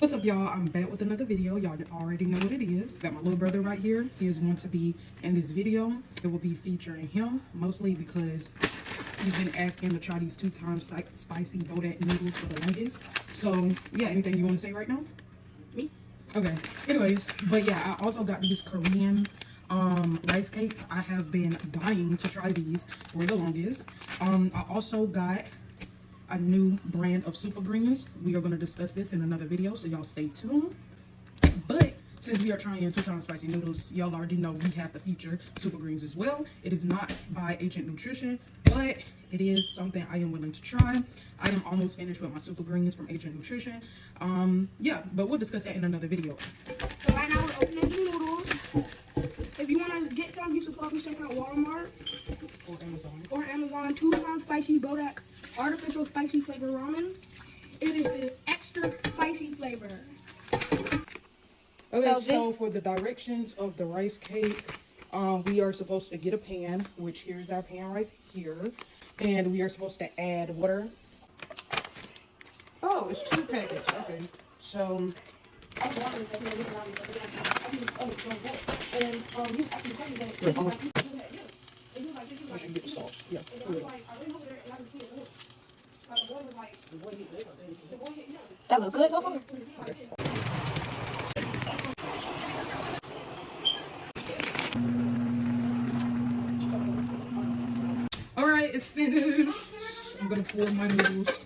What's up, y'all? I'm back with another video. Y'all already know what it is. Got my little brother right here. He is going to be in this video. It will be featuring him, mostly because he's been asking to try these 2 times spicy bodak noodles for the longest. So yeah, anything you want to say right now? Me? Okay. Anyways, but yeah, I also got these Korean rice cakes. I have been dying to try these for the longest. I also got a new brand of super greens. We are going to discuss this in another video, so y'all stay tuned. But since we are trying 2 times spicy noodles, y'all already know we have to feature super greens as well. It is not by Agent Nutrition, but it is something I am willing to try. I am almost finished with my super greens from Agent Nutrition. Yeah, but we'll discuss that in another video. So right now we're opening the noodles. If you want to get some, you should probably check out Walmart or Amazon. 2 times spicy bodak artificial spicy flavor ramen. It is an extra spicy flavor. Okay, so for the directions of the rice cake, we are supposed to get a pan, which here's our pan right here, and we are supposed to add water. Oh, it's 2 packets. Okay, so I should get the salt. Yeah. That looks good. Okay. Alright, it's finished. I'm gonna pour my noodles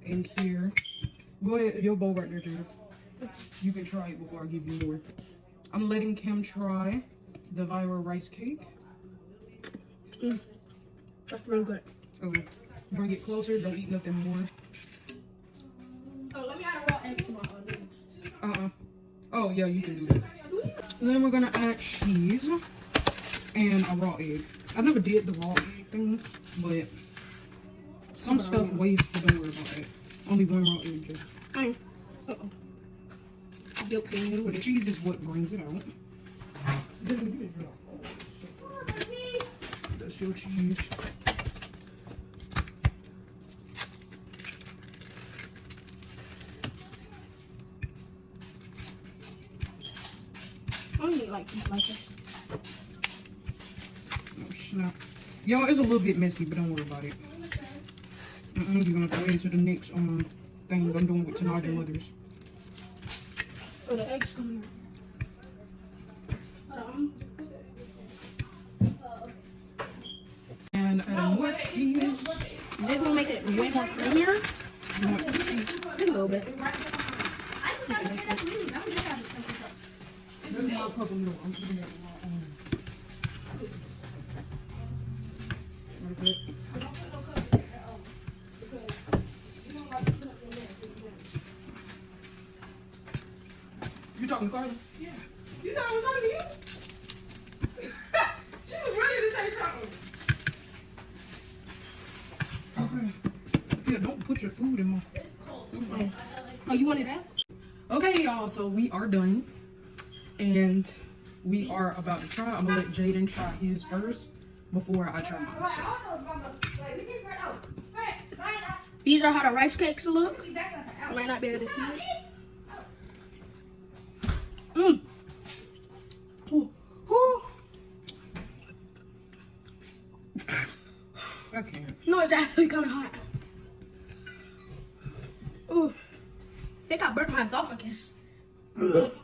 in here. Go ahead, your bowl right there, Jada. You can try it before I give you more. I'm letting Kim try the viral rice cake. That's really good. Okay. Bring it closer, don't eat nothing more. Oh, let me add a raw egg to my noodles. Oh yeah, you can do that. And then we're gonna add cheese and a raw egg. I never did the raw egg thing, but some stuff wastes, but don't worry about that. Only 1 raw egg, just. Uh-oh. But the cheese is what brings it out. That's your cheese. I don't need like this. Oh snap. Y'all, it's a little bit messy, but don't worry about it. You're gonna go into the next thing I'm doing with Tanaja Mothers. Oh, the eggs come here. And add more cheese. This will make it way more creamier. Just a little bit. This is my cup of noodle. I'm putting it in my own. Like that. You talking to Carla? Yeah. You thought I was talking to you? She was ready to say something. Okay. Yeah, don't put your food in my... Oh, you wanted that? Okay, y'all, so we are done. And we are about to try. I'm gonna let Jaden try his first before I try mine. These are how the rice cakes look. You might not be able to see it. Ooh. Ooh. I can't. No, it's actually kind of hot. Ooh. I think I burnt my esophagus. Look.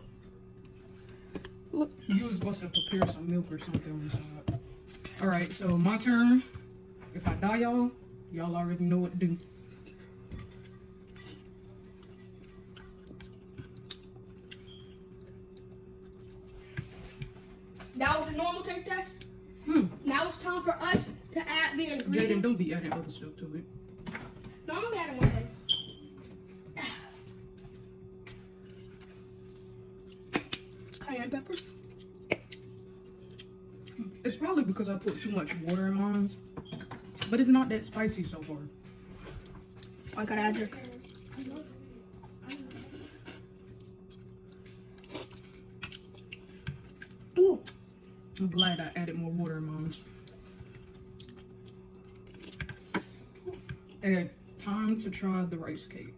You was supposed to prepare some milk or something on the side. Alright, so my turn. If I die, y'all already know what to do. That was the normal cake test. Now it's time for us to add the ingredients. Jaden, don't be adding other stuff to it. No, I'm gonna add one thing. Cayenne pepper. It's probably because I put too much water in mine, but it's not that spicy so far. I gotta add your. Ooh. I'm glad I added more water in mine. Okay, time to try the rice cake.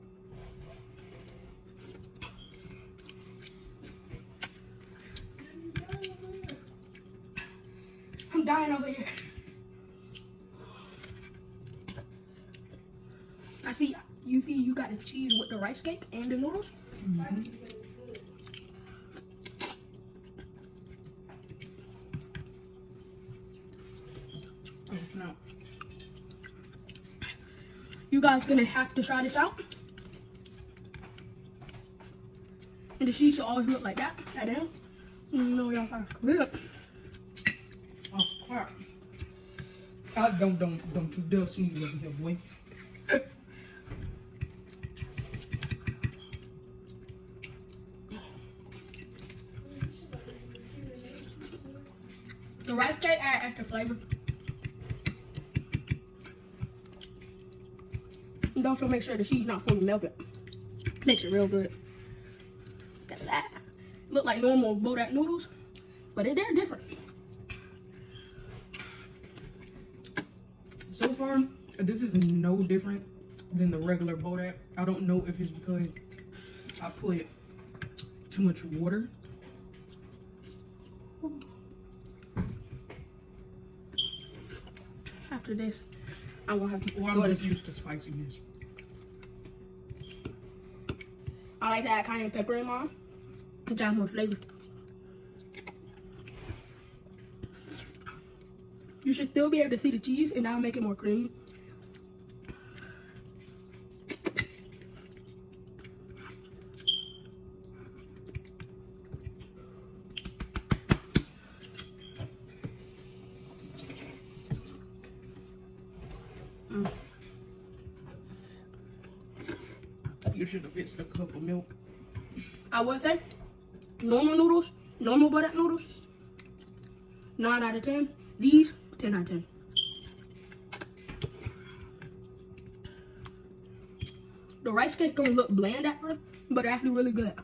dying over here. You see, you got the cheese with the rice cake and the noodles. Mm-hmm. Oh, no. You guys gonna have to try this out. And the cheese should always look like that. Like that. You know y'all gotta grip. Oh crap! Don't you dare sneeze over here, boy. The rice cake add extra flavor. And also make sure the cheese not fully melted. Makes it real good. Look at that. Look like normal bodak noodles, but they're different. So far, this is no different than the regular bodak. I don't know if it's because I put too much water. After this, I will have to. Or I'm just used to spiciness. I like to add cayenne pepper in mine, which adds more flavor. You should still be able to see the cheese, and that'll make it more creamy. You should have fixed a cup of milk. I would say normal noodles, normal butter noodles, 9 out of 10. These, 10 out of 10. The rice cake gonna look bland at first, but they're actually really good.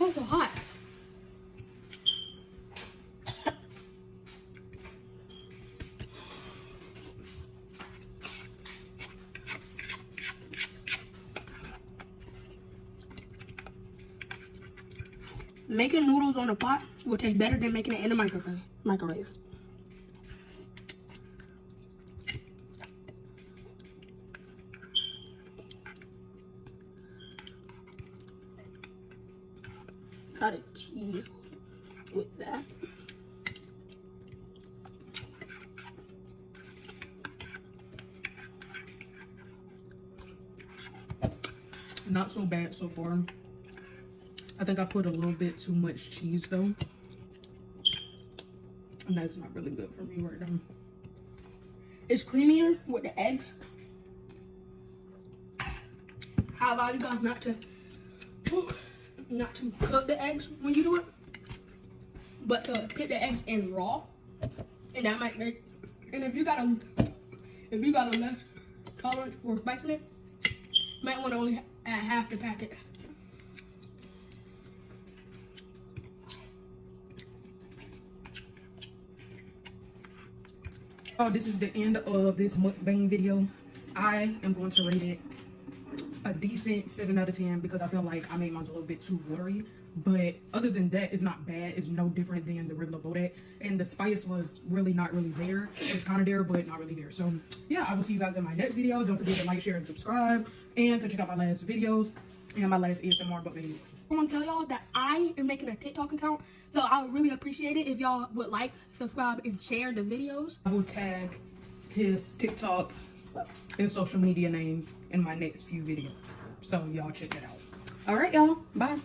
Oh, so hot. Making noodles on a pot will taste better than making it in the microwave. Try the cheese with that. Not so bad so far. I think I put a little bit too much cheese though. And that's not really good for me right now. It's creamier with the eggs. How about you guys not to cook the eggs when you do it, but to put the eggs in raw, and that might make. And if you got a less tolerance for spiciness, you might want to only add half the packet. Oh, this is the end of this mukbang video. I am going to rate it a decent 7 out of 10 because I feel like I made mine a little bit too watery. But other than that, it's not bad. It's no different than the regular bodak. And the spice was not really there. It's kind of there, but not really there. So yeah, I will see you guys in my next video. Don't forget to like, share, and subscribe. And to check out my last videos and my last ASMR mukbang. I want to tell y'all that I am making a TikTok account, so I would really appreciate it if y'all would like, subscribe, and share the videos. I will tag his TikTok and social media name in my next few videos. So y'all check it out. All right, y'all. Bye.